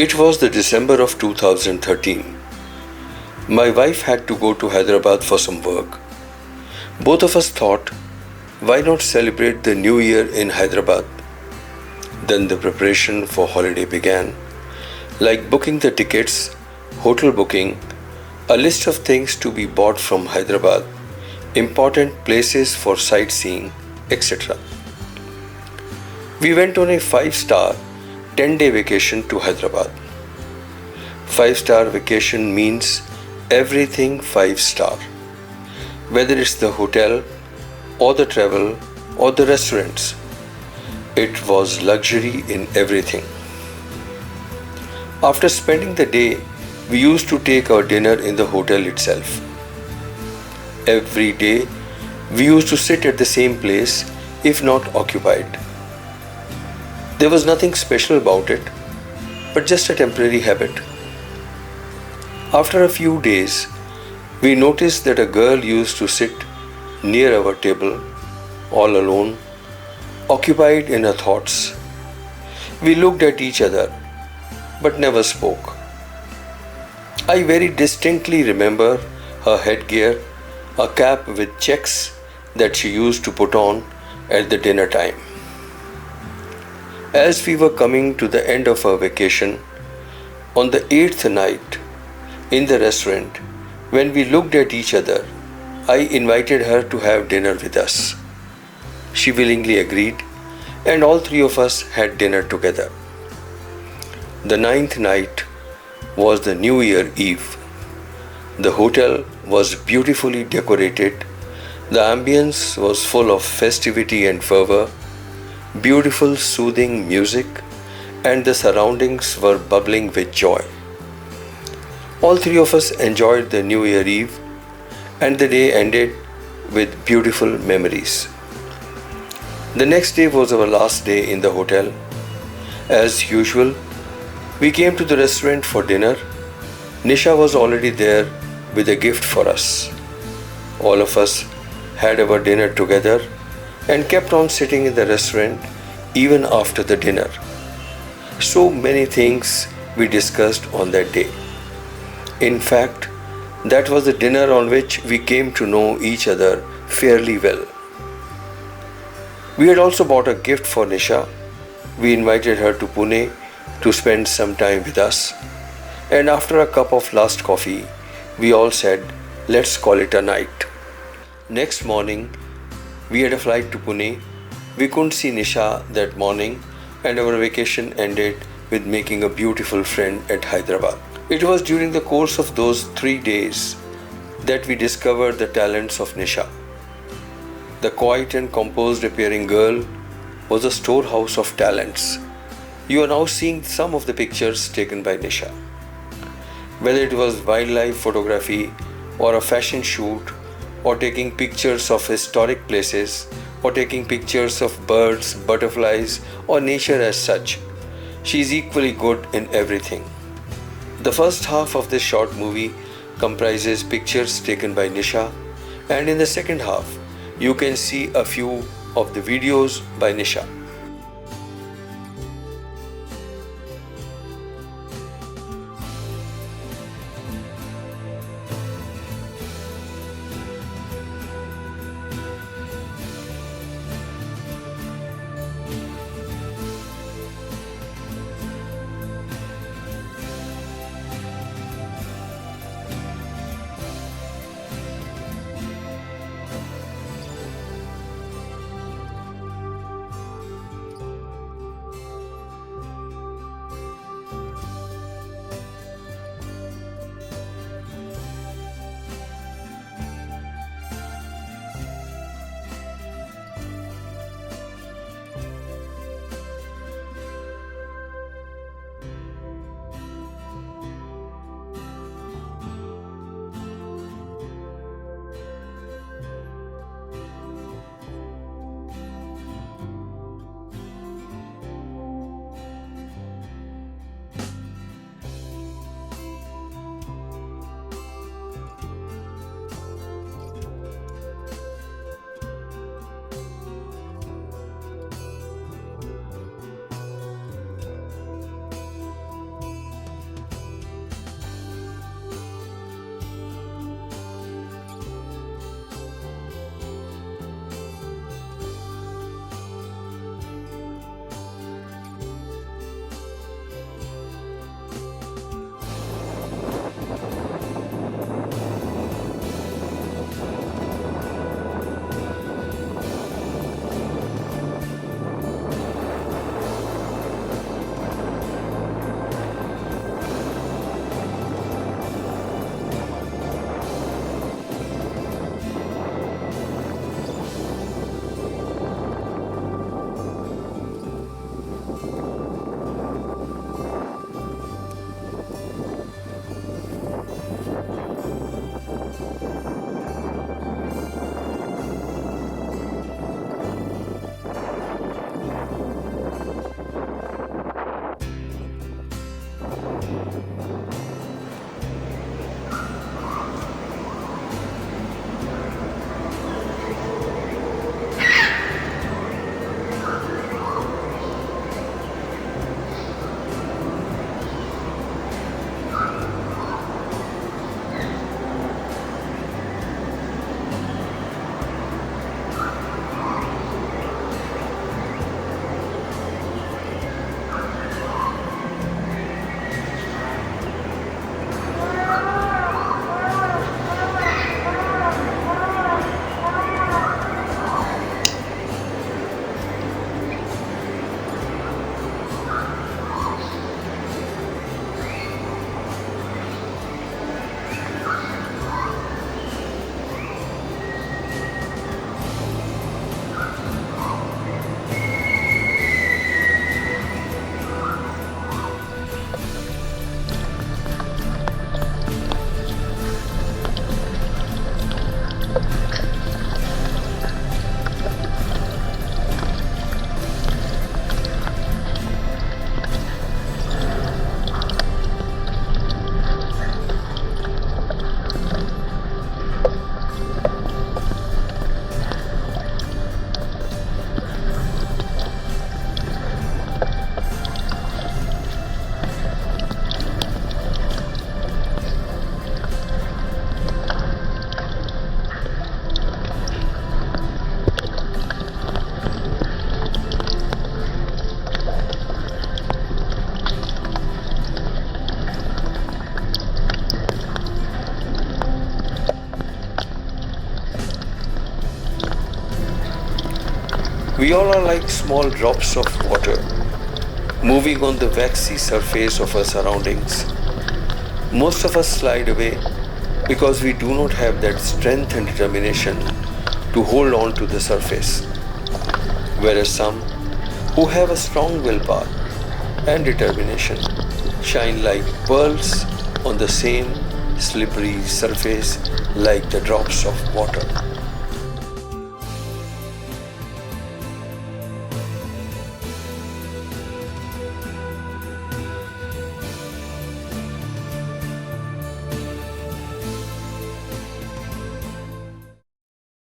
It was the December of 2013. My wife had to go to Hyderabad for some work. Both of us thought, why not celebrate the new year in Hyderabad? Then the preparation for holiday began, like booking the tickets, hotel booking, a list of things to be bought from Hyderabad, important places for sightseeing, etc. We went on a 5-star 10-day vacation to Hyderabad. 5-star vacation means everything 5-star. Whether it's the hotel or the travel or the restaurants, it was luxury in everything. After spending the day, we used to take our dinner in the hotel itself. Every day, we used to sit at the same place if not occupied. There was nothing special about it, but just a temporary habit. After a few days, we noticed that a girl used to sit near our table, all alone, occupied in her thoughts. We looked at each other, but never spoke. I very distinctly remember her headgear, a cap with checks that she used to put on at the dinner time. As we were coming to the end of our vacation, on the 8th night, in the restaurant, when we looked at each other, I invited her to have dinner with us. She willingly agreed, and all three of us had dinner together. The 9th night was the New Year Eve. The hotel was beautifully decorated. The ambience was full of festivity and fervor, beautiful soothing music, and the surroundings were bubbling with joy. All three of us enjoyed the New Year Eve, and the day ended with beautiful memories. The next day was our last day in the hotel. As usual, we came to the restaurant for dinner. Nisha was already there with a gift for us. All of us had our dinner together and kept on sitting in the restaurant even after the dinner. So many things we discussed on that day. In fact, that was the dinner on which we came to know each other fairly well. We had also bought a gift for Nisha. We invited her to Pune to spend some time with us, and after a cup of last coffee, we all said, let's call it a night. Next morning, we had a flight to Pune. We couldn't see Nisha that morning, and our vacation ended with making a beautiful friend at Hyderabad. It was during the course of those 3 days that we discovered the talents of Nisha. The quiet and composed appearing girl was a storehouse of talents. You are now seeing some of the pictures taken by Nisha. Whether it was wildlife photography or a fashion shoot, or taking pictures of historic places, or taking pictures of birds, butterflies, or nature as such, she is equally good in everything. The first half of this short movie comprises pictures taken by Nisha, and in the second half, you can see a few of the videos by Nisha. We all are like small drops of water moving on the waxy surface of our surroundings. Most of us slide away because we do not have that strength and determination to hold on to the surface. Whereas some who have a strong willpower and determination shine like pearls on the same slippery surface like the drops of water.